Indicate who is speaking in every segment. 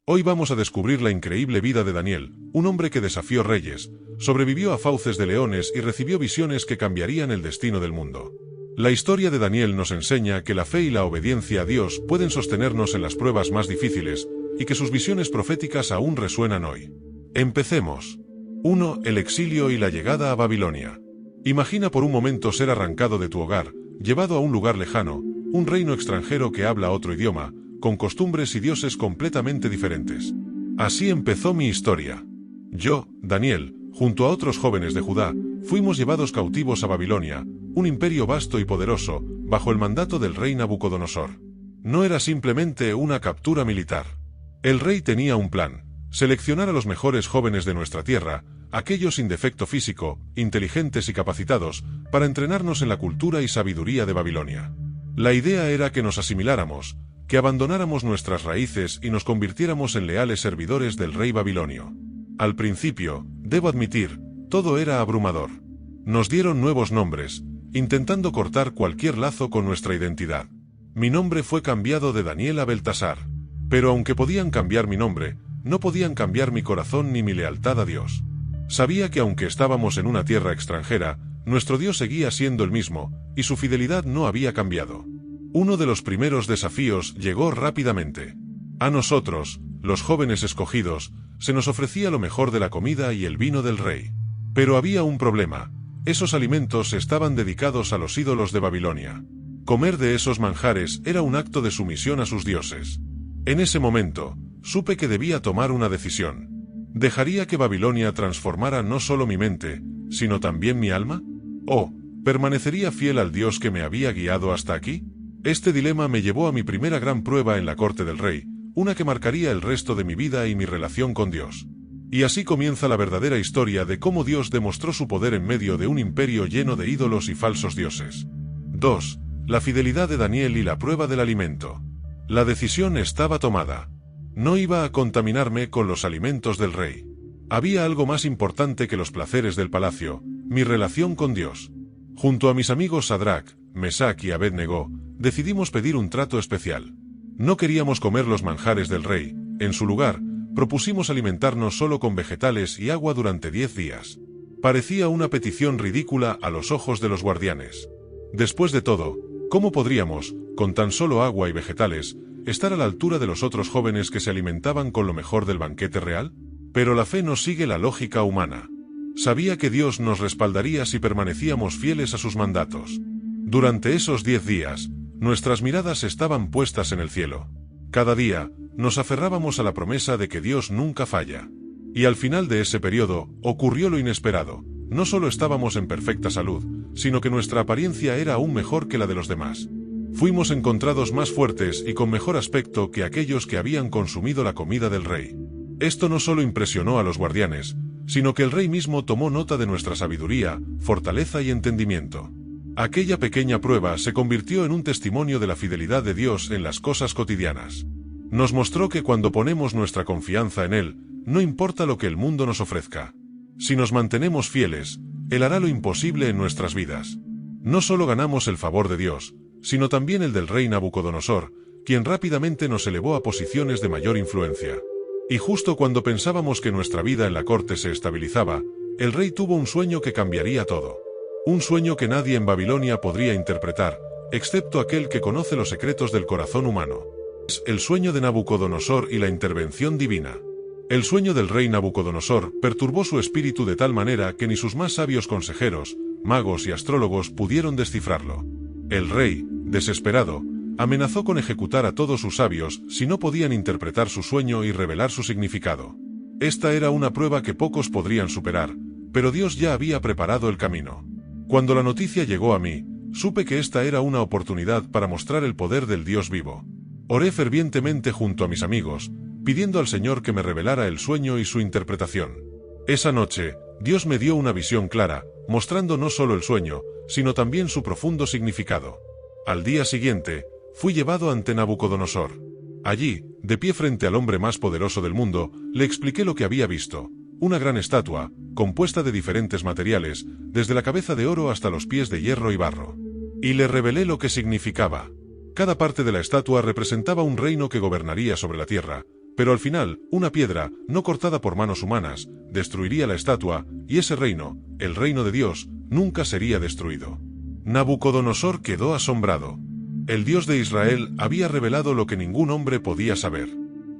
Speaker 1: Hoy vamos a descubrir la increíble vida de Daniel, un hombre que desafió reyes, sobrevivió a fauces de leones y recibió visiones que cambiarían el destino del mundo. La historia de Daniel nos enseña que la fe y la obediencia a Dios pueden sostenernos en las pruebas más difíciles, y que sus visiones proféticas aún resuenan hoy. Empecemos. 1. El exilio y la llegada a Babilonia. Imagina por un momento ser arrancado de tu hogar, llevado a un lugar lejano, un reino extranjero que habla otro idioma, con costumbres y dioses completamente diferentes. Así empezó mi historia. Yo, Daniel, junto a otros jóvenes de Judá, fuimos llevados cautivos a Babilonia, un imperio vasto y poderoso, bajo el mandato del rey Nabucodonosor. No era simplemente una captura militar. El rey tenía un plan: seleccionar a los mejores jóvenes de nuestra tierra, aquellos sin defecto físico, inteligentes y capacitados, para entrenarnos en la cultura y sabiduría de Babilonia. La idea era que nos asimiláramos, que abandonáramos nuestras raíces y nos convirtiéramos en leales servidores del rey babilonio. Al principio, debo admitir, todo era abrumador. Nos dieron nuevos nombres, intentando cortar cualquier lazo con nuestra identidad. Mi nombre fue cambiado de Daniel a Beltasar. Pero aunque podían cambiar mi nombre, no podían cambiar mi corazón ni mi lealtad a Dios. Sabía que aunque estábamos en una tierra extranjera, nuestro Dios seguía siendo el mismo, y su fidelidad no había cambiado. Uno de los primeros desafíos llegó rápidamente. A nosotros, los jóvenes escogidos, se nos ofrecía lo mejor de la comida y el vino del rey. Pero había un problema: esos alimentos estaban dedicados a los ídolos de Babilonia. Comer de esos manjares era un acto de sumisión a sus dioses. En ese momento, supe que debía tomar una decisión. ¿Dejaría que Babilonia transformara no solo mi mente, sino también mi alma? ¿O permanecería fiel al Dios que me había guiado hasta aquí? Este dilema me llevó a mi primera gran prueba en la corte del rey, una que marcaría el resto de mi vida y mi relación con Dios. Y así comienza la verdadera historia de cómo Dios demostró su poder en medio de un imperio lleno de ídolos y falsos dioses. 2. La fidelidad de Daniel y la prueba del alimento. La decisión estaba tomada. No iba a contaminarme con los alimentos del rey. Había algo más importante que los placeres del palacio: mi relación con Dios. Junto a mis amigos Sadrach, Mesach y Abednego, decidimos pedir un trato especial. No queríamos comer los manjares del rey. En su lugar, propusimos alimentarnos solo con vegetales y agua durante 10 días. Parecía una petición ridícula a los ojos de los guardianes. Después de todo, ¿cómo podríamos, con tan solo agua y vegetales, estar a la altura de los otros jóvenes que se alimentaban con lo mejor del banquete real? Pero la fe no sigue la lógica humana. Sabía que Dios nos respaldaría si permanecíamos fieles a sus mandatos. Durante esos 10 días, nuestras miradas estaban puestas en el cielo. Cada día, nos aferrábamos a la promesa de que Dios nunca falla. Y al final de ese periodo, ocurrió lo inesperado. No solo estábamos en perfecta salud, sino que nuestra apariencia era aún mejor que la de los demás. Fuimos encontrados más fuertes y con mejor aspecto que aquellos que habían consumido la comida del rey. Esto no solo impresionó a los guardianes, sino que el rey mismo tomó nota de nuestra sabiduría, fortaleza y entendimiento. Aquella pequeña prueba se convirtió en un testimonio de la fidelidad de Dios en las cosas cotidianas. Nos mostró que cuando ponemos nuestra confianza en Él, no importa lo que el mundo nos ofrezca. Si nos mantenemos fieles, Él hará lo imposible en nuestras vidas. No solo ganamos el favor de Dios, sino también el del rey Nabucodonosor, quien rápidamente nos elevó a posiciones de mayor influencia. Y justo cuando pensábamos que nuestra vida en la corte se estabilizaba, el rey tuvo un sueño que cambiaría todo. Un sueño que nadie en Babilonia podría interpretar, excepto aquel que conoce los secretos del corazón humano. Es el sueño de Nabucodonosor y la intervención divina. El sueño del rey Nabucodonosor perturbó su espíritu de tal manera que ni sus más sabios consejeros, magos y astrólogos pudieron descifrarlo. El rey, desesperado, amenazó con ejecutar a todos sus sabios si no podían interpretar su sueño y revelar su significado. Esta era una prueba que pocos podrían superar, pero Dios ya había preparado el camino. Cuando la noticia llegó a mí, supe que esta era una oportunidad para mostrar el poder del Dios vivo. Oré fervientemente junto a mis amigos, pidiendo al Señor que me revelara el sueño y su interpretación. Esa noche, Dios me dio una visión clara, mostrando no solo el sueño, sino también su profundo significado. Al día siguiente, fui llevado ante Nabucodonosor. Allí, de pie frente al hombre más poderoso del mundo, le expliqué lo que había visto: una gran estatua, compuesta de diferentes materiales, desde la cabeza de oro hasta los pies de hierro y barro. Y le revelé lo que significaba. Cada parte de la estatua representaba un reino que gobernaría sobre la tierra, Pero al final, una piedra, no cortada por manos humanas, destruiría la estatua, y ese reino, el reino de Dios, nunca sería destruido. Nabucodonosor quedó asombrado. El Dios de Israel había revelado lo que ningún hombre podía saber.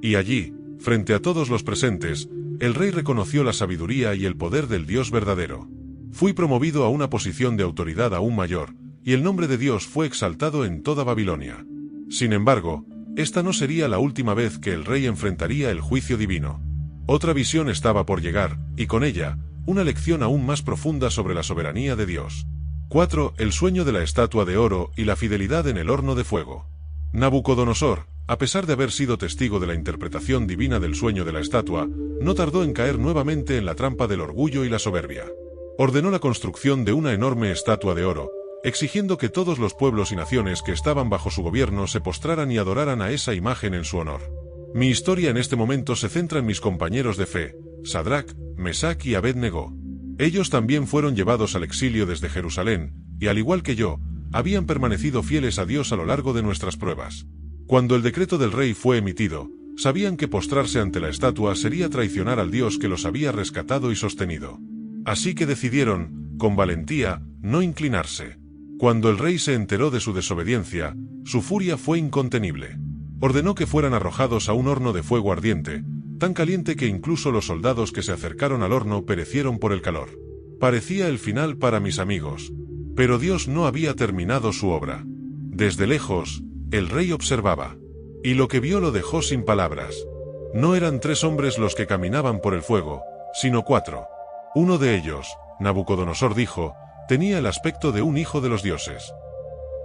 Speaker 1: Y allí, frente a todos los presentes, el rey reconoció la sabiduría y el poder del Dios verdadero. Fui promovido a una posición de autoridad aún mayor, y el nombre de Dios fue exaltado en toda Babilonia. Sin embargo, esta no sería la última vez que el rey enfrentaría el juicio divino. Otra visión estaba por llegar, y con ella, una lección aún más profunda sobre la soberanía de Dios. 4. El sueño de la estatua de oro y la fidelidad en el horno de fuego. Nabucodonosor, a pesar de haber sido testigo de la interpretación divina del sueño de la estatua, no tardó en caer nuevamente en la trampa del orgullo y la soberbia. Ordenó la construcción de una enorme estatua de oro, exigiendo que todos los pueblos y naciones que estaban bajo su gobierno se postraran y adoraran a esa imagen en su honor. Mi historia en este momento se centra en mis compañeros de fe, Sadrac, Mesac y Abed-Negó. Ellos también fueron llevados al exilio desde Jerusalén, y al igual que yo, habían permanecido fieles a Dios a lo largo de nuestras pruebas. Cuando el decreto del rey fue emitido, sabían que postrarse ante la estatua sería traicionar al Dios que los había rescatado y sostenido. Así que decidieron, con valentía, no inclinarse. Cuando el rey se enteró de su desobediencia, su furia fue incontenible. Ordenó que fueran arrojados a un horno de fuego ardiente, tan caliente que incluso los soldados que se acercaron al horno perecieron por el calor. Parecía el final para mis amigos. Pero Dios no había terminado su obra. Desde lejos, el rey observaba. Y lo que vio lo dejó sin palabras. No eran 3 hombres los que caminaban por el fuego, sino 4. Uno de ellos, Nabucodonosor dijo, tenía el aspecto de un hijo de los dioses.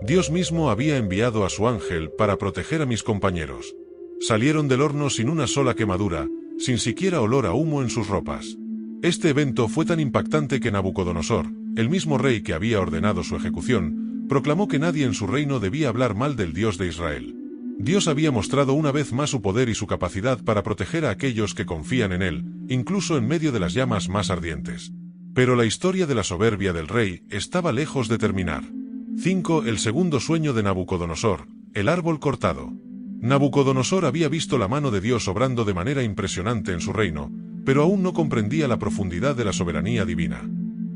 Speaker 1: Dios mismo había enviado a su ángel para proteger a mis compañeros. Salieron del horno sin una sola quemadura, sin siquiera olor a humo en sus ropas. Este evento fue tan impactante que Nabucodonosor, el mismo rey que había ordenado su ejecución, proclamó que nadie en su reino debía hablar mal del Dios de Israel. Dios había mostrado una vez más su poder y su capacidad para proteger a aquellos que confían en él, incluso en medio de las llamas más ardientes. Pero la historia de la soberbia del rey estaba lejos de terminar. 5. El segundo sueño de Nabucodonosor, el árbol cortado. Nabucodonosor había visto la mano de Dios obrando de manera impresionante en su reino, pero aún no comprendía la profundidad de la soberanía divina.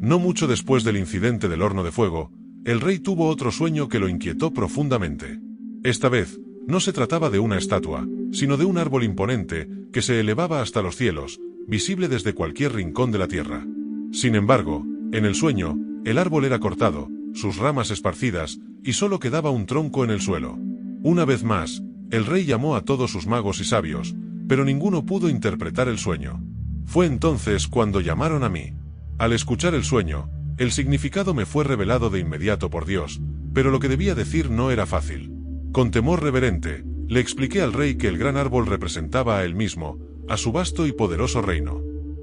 Speaker 1: No mucho después del incidente del horno de fuego, el rey tuvo otro sueño que lo inquietó profundamente. Esta vez, no se trataba de una estatua, sino de un árbol imponente que se elevaba hasta los cielos, visible desde cualquier rincón de la tierra. Sin embargo, en el sueño, el árbol era cortado, sus ramas esparcidas, y solo quedaba un tronco en el suelo. Una vez más, el rey llamó a todos sus magos y sabios, pero ninguno pudo interpretar el sueño. Fue entonces cuando llamaron a mí. Al escuchar el sueño, el significado me fue revelado de inmediato por Dios, pero lo que debía decir no era fácil. Con temor reverente, le expliqué al rey que el gran árbol representaba a él mismo, a su vasto y poderoso reino.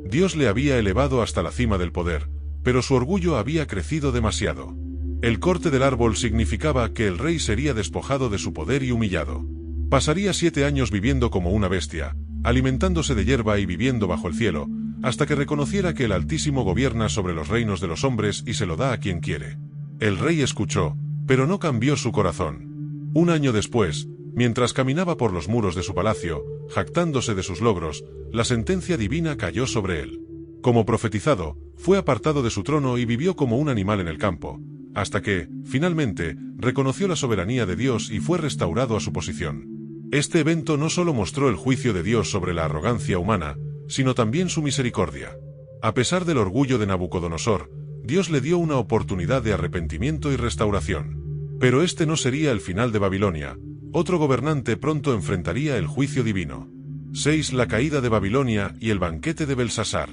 Speaker 1: Dios le había elevado hasta la cima del poder, pero su orgullo había crecido demasiado. El corte del árbol significaba que el rey sería despojado de su poder y humillado. Pasaría 7 años viviendo como una bestia, alimentándose de hierba y viviendo bajo el cielo, hasta que reconociera que el Altísimo gobierna sobre los reinos de los hombres y se lo da a quien quiere. El rey escuchó, pero no cambió su corazón. 1 año después, mientras caminaba por los muros de su palacio, jactándose de sus logros, la sentencia divina cayó sobre él. Como profetizado, fue apartado de su trono y vivió como un animal en el campo, hasta que, finalmente, reconoció la soberanía de Dios y fue restaurado a su posición. Este evento no solo mostró el juicio de Dios sobre la arrogancia humana, sino también su misericordia. A pesar del orgullo de Nabucodonosor, Dios le dio una oportunidad de arrepentimiento y restauración. Pero este no sería el final de Babilonia. Otro gobernante pronto enfrentaría el juicio divino. 6. La caída de Babilonia y el banquete de Belsasar.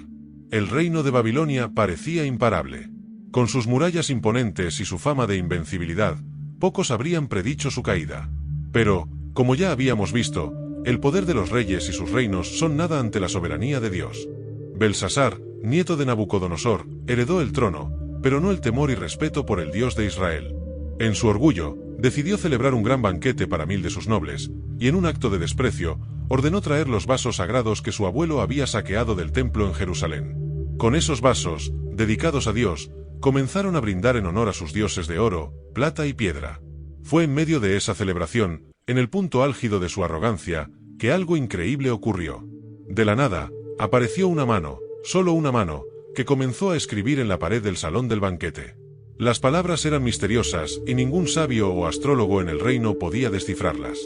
Speaker 1: El reino de Babilonia parecía imparable. Con sus murallas imponentes y su fama de invencibilidad, pocos habrían predicho su caída. Pero, como ya habíamos visto, el poder de los reyes y sus reinos son nada ante la soberanía de Dios. Belsasar, nieto de Nabucodonosor, heredó el trono, pero no el temor y respeto por el Dios de Israel. En su orgullo, decidió celebrar un gran banquete para 1000 de sus nobles, y en un acto de desprecio, ordenó traer los vasos sagrados que su abuelo había saqueado del templo en Jerusalén. Con esos vasos, dedicados a Dios, comenzaron a brindar en honor a sus dioses de oro, plata y piedra. Fue en medio de esa celebración, en el punto álgido de su arrogancia, que algo increíble ocurrió. De la nada, apareció una mano, solo una mano, que comenzó a escribir en la pared del salón del banquete. Las palabras eran misteriosas y ningún sabio o astrólogo en el reino podía descifrarlas.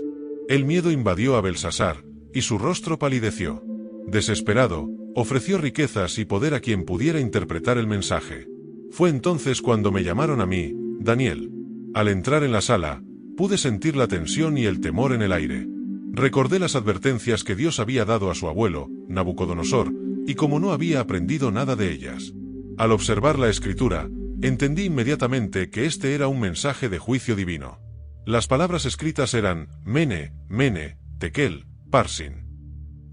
Speaker 1: El miedo invadió a Belsasar, y su rostro palideció. Desesperado, ofreció riquezas y poder a quien pudiera interpretar el mensaje. Fue entonces cuando me llamaron a mí, Daniel. Al entrar en la sala, pude sentir la tensión y el temor en el aire. Recordé las advertencias que Dios había dado a su abuelo, Nabucodonosor, y como no había aprendido nada de ellas. Al observar la escritura, entendí inmediatamente que este era un mensaje de juicio divino. Las palabras escritas eran Mene, Mene, Tekel, Parsin.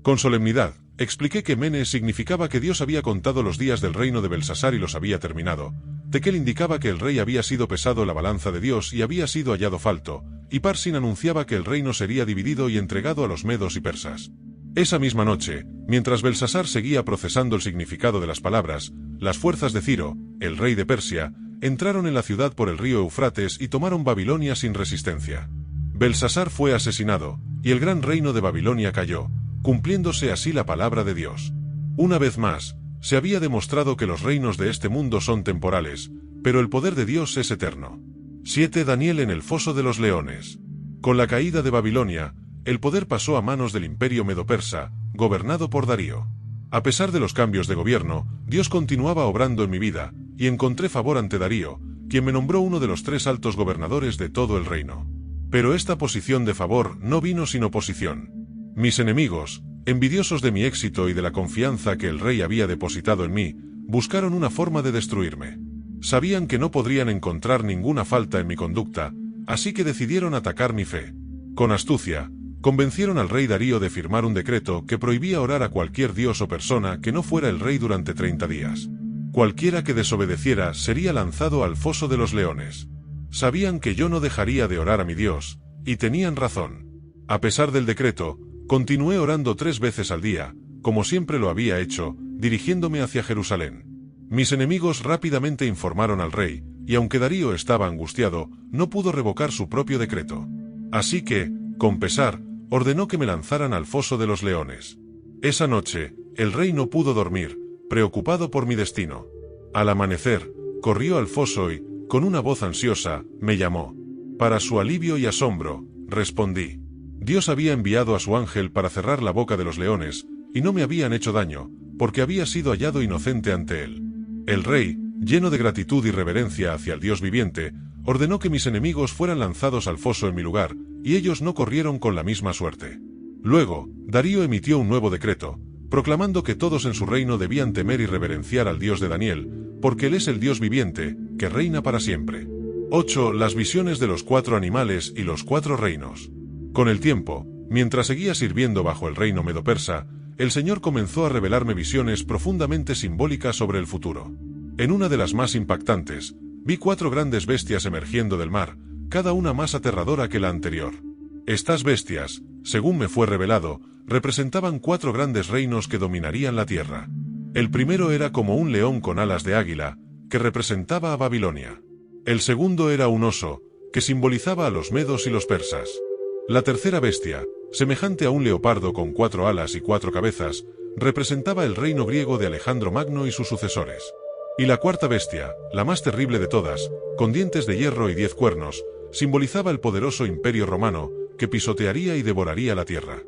Speaker 1: Con solemnidad, expliqué que Mene significaba que Dios había contado los días del reino de Belsasar y los había terminado. Tekel indicaba que el rey había sido pesado en la balanza de Dios y había sido hallado falto, y Parsin anunciaba que el reino sería dividido y entregado a los medos y persas. Esa misma noche, mientras Belsasar seguía procesando el significado de las palabras, las fuerzas de Ciro, el rey de Persia, entraron en la ciudad por el río Eufrates y tomaron Babilonia sin resistencia. Belsasar fue asesinado, y el gran reino de Babilonia cayó, cumpliéndose así la palabra de Dios. Una vez más, se había demostrado que los reinos de este mundo son temporales, pero el poder de Dios es eterno. 7. Daniel en el foso de los leones. Con la caída de Babilonia, el poder pasó a manos del imperio medo-persa, gobernado por Darío. A pesar de los cambios de gobierno, Dios continuaba obrando en mi vida, y encontré favor ante Darío, quien me nombró uno de los 3 altos gobernadores de todo el reino. Pero esta posición de favor no vino sin oposición. Mis enemigos, envidiosos de mi éxito y de la confianza que el rey había depositado en mí, buscaron una forma de destruirme. Sabían que no podrían encontrar ninguna falta en mi conducta, así que decidieron atacar mi fe. Con astucia, convencieron al rey Darío de firmar un decreto que prohibía orar a cualquier dios o persona que no fuera el rey durante 30 días. Cualquiera que desobedeciera sería lanzado al foso de los leones. Sabían que yo no dejaría de orar a mi Dios, y tenían razón. A pesar del decreto, continué orando 3 veces al día, como siempre lo había hecho, dirigiéndome hacia Jerusalén. Mis enemigos rápidamente informaron al rey, y aunque Darío estaba angustiado, no pudo revocar su propio decreto. Así que, con pesar, ordenó que me lanzaran al foso de los leones. Esa noche, el rey no pudo dormir, preocupado por mi destino. Al amanecer, corrió al foso y, con una voz ansiosa, me llamó. Para su alivio y asombro, respondí. Dios había enviado a su ángel para cerrar la boca de los leones, y no me habían hecho daño, porque había sido hallado inocente ante él. El rey, lleno de gratitud y reverencia hacia el Dios viviente, ordenó que mis enemigos fueran lanzados al foso en mi lugar, y ellos no corrieron con la misma suerte. Luego, Darío emitió un nuevo decreto, proclamando que todos en su reino debían temer y reverenciar al Dios de Daniel, porque él es el Dios viviente, que reina para siempre. 8. Las visiones de los 4 animales y los 4 reinos. Con el tiempo, mientras seguía sirviendo bajo el reino medo-persa, el Señor comenzó a revelarme visiones profundamente simbólicas sobre el futuro. En una de las más impactantes, vi 4 grandes bestias emergiendo del mar, cada una más aterradora que la anterior. Estas bestias, según me fue revelado, representaban 4 grandes reinos que dominarían la tierra. El primero era como un león con alas de águila, que representaba a Babilonia. El segundo era un oso, que simbolizaba a los medos y los persas. La tercera bestia, semejante a un leopardo con 4 alas y 4 cabezas, representaba el reino griego de Alejandro Magno y sus sucesores. Y la cuarta bestia, la más terrible de todas, con dientes de hierro y 10 cuernos, simbolizaba el poderoso imperio romano, que pisotearía y devoraría la tierra.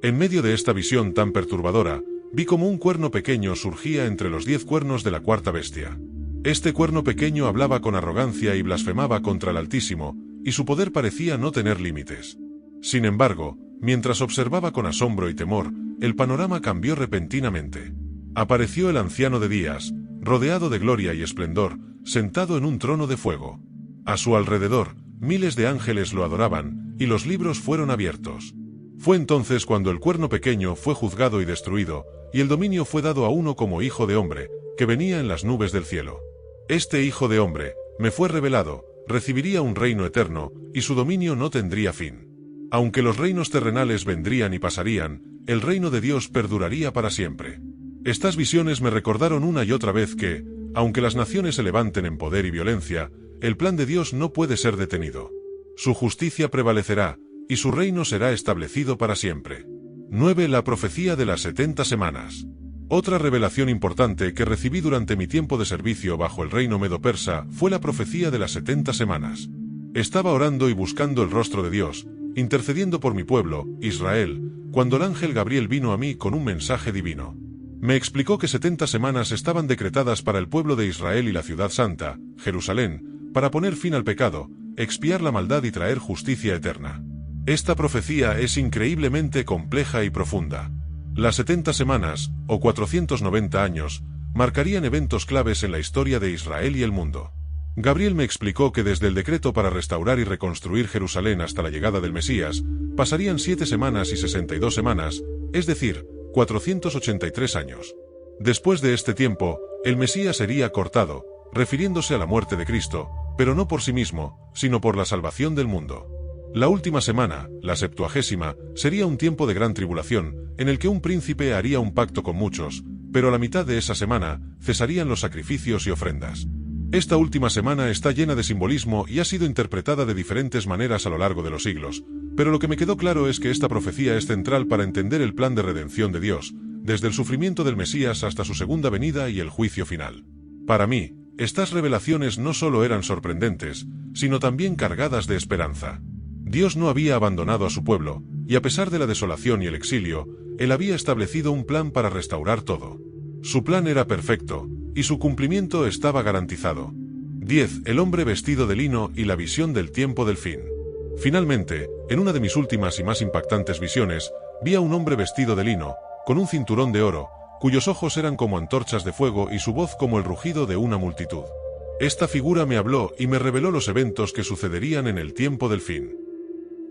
Speaker 1: En medio de esta visión tan perturbadora, vi como un cuerno pequeño surgía entre los 10 cuernos de la cuarta bestia. Este cuerno pequeño hablaba con arrogancia y blasfemaba contra el Altísimo, y su poder parecía no tener límites. Sin embargo, mientras observaba con asombro y temor, el panorama cambió repentinamente. Apareció el anciano de días, rodeado de gloria y esplendor, sentado en un trono de fuego. A su alrededor, miles de ángeles lo adoraban, y los libros fueron abiertos. Fue entonces cuando el cuerno pequeño fue juzgado y destruido, y el dominio fue dado a uno como hijo de hombre, que venía en las nubes del cielo. Este hijo de hombre, me fue revelado, recibiría un reino eterno, y su dominio no tendría fin. Aunque los reinos terrenales vendrían y pasarían, el reino de Dios perduraría para siempre. Estas visiones me recordaron una y otra vez que, aunque las naciones se levanten en poder y violencia, el plan de Dios no puede ser detenido. Su justicia prevalecerá, y su reino será establecido para siempre. 9. La profecía de las 70 semanas. Otra revelación importante que recibí durante mi tiempo de servicio bajo el reino medo-persa fue la profecía de las 70 semanas. Estaba orando y buscando el rostro de Dios, intercediendo por mi pueblo, Israel, cuando el ángel Gabriel vino a mí con un mensaje divino. Me explicó que 70 semanas estaban decretadas para el pueblo de Israel y la ciudad santa, Jerusalén, para poner fin al pecado, expiar la maldad y traer justicia eterna. Esta profecía es increíblemente compleja y profunda. Las 70 semanas, o 490 años, marcarían eventos claves en la historia de Israel y el mundo. Gabriel me explicó que desde el decreto para restaurar y reconstruir Jerusalén hasta la llegada del Mesías, pasarían 7 semanas y 62 semanas, es decir, 483 años. Después de este tiempo, el Mesías sería cortado, refiriéndose a la muerte de Cristo, pero no por sí mismo, sino por la salvación del mundo. La última semana, la 70ª, sería un tiempo de gran tribulación, en el que un príncipe haría un pacto con muchos, pero a la mitad de esa semana, cesarían los sacrificios y ofrendas. Esta última semana está llena de simbolismo y ha sido interpretada de diferentes maneras a lo largo de los siglos, pero lo que me quedó claro es que esta profecía es central para entender el plan de redención de Dios, desde el sufrimiento del Mesías hasta su segunda venida y el juicio final. Para mí, estas revelaciones no solo eran sorprendentes, sino también cargadas de esperanza. Dios no había abandonado a su pueblo, y a pesar de la desolación y el exilio, Él había establecido un plan para restaurar todo. Su plan era perfecto, y su cumplimiento estaba garantizado. 10. El hombre vestido de lino y la visión del tiempo del fin. Finalmente, en una de mis últimas y más impactantes visiones, vi a un hombre vestido de lino, con un cinturón de oro, cuyos ojos eran como antorchas de fuego y su voz como el rugido de una multitud. Esta figura me habló y me reveló los eventos que sucederían en el tiempo del fin.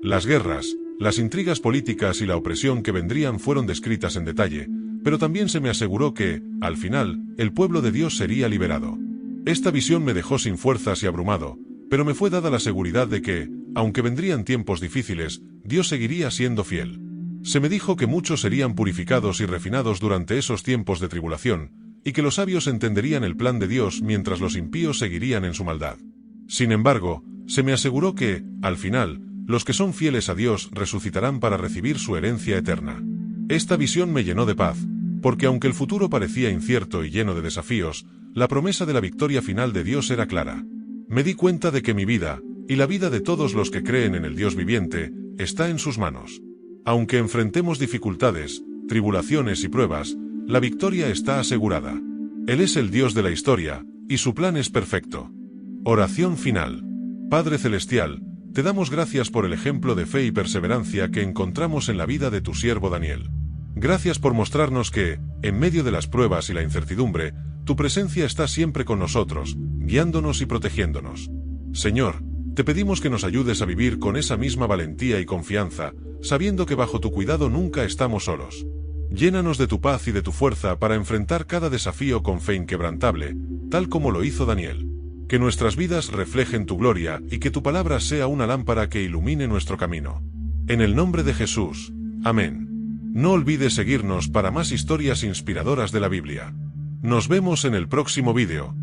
Speaker 1: Las guerras, las intrigas políticas y la opresión que vendrían fueron descritas en detalle, pero también se me aseguró que, al final, el pueblo de Dios sería liberado. Esta visión me dejó sin fuerzas y abrumado, pero me fue dada la seguridad de que, aunque vendrían tiempos difíciles, Dios seguiría siendo fiel. Se me dijo que muchos serían purificados y refinados durante esos tiempos de tribulación, y que los sabios entenderían el plan de Dios mientras los impíos seguirían en su maldad. Sin embargo, se me aseguró que, al final, los que son fieles a Dios resucitarán para recibir su herencia eterna. Esta visión me llenó de paz, porque aunque el futuro parecía incierto y lleno de desafíos, la promesa de la victoria final de Dios era clara. Me di cuenta de que mi vida, y la vida de todos los que creen en el Dios viviente, está en sus manos. Aunque enfrentemos dificultades, tribulaciones y pruebas, la victoria está asegurada. Él es el Dios de la historia, y su plan es perfecto. Oración final. Padre Celestial, te damos gracias por el ejemplo de fe y perseverancia que encontramos en la vida de tu siervo Daniel. Gracias por mostrarnos que, en medio de las pruebas y la incertidumbre, tu presencia está siempre con nosotros, guiándonos y protegiéndonos. Señor, te pedimos que nos ayudes a vivir con esa misma valentía y confianza, sabiendo que bajo tu cuidado nunca estamos solos. Llénanos de tu paz y de tu fuerza para enfrentar cada desafío con fe inquebrantable, tal como lo hizo Daniel. Que nuestras vidas reflejen tu gloria y que tu palabra sea una lámpara que ilumine nuestro camino. En el nombre de Jesús. Amén. No olvides seguirnos para más historias inspiradoras de la Biblia. Nos vemos en el próximo vídeo.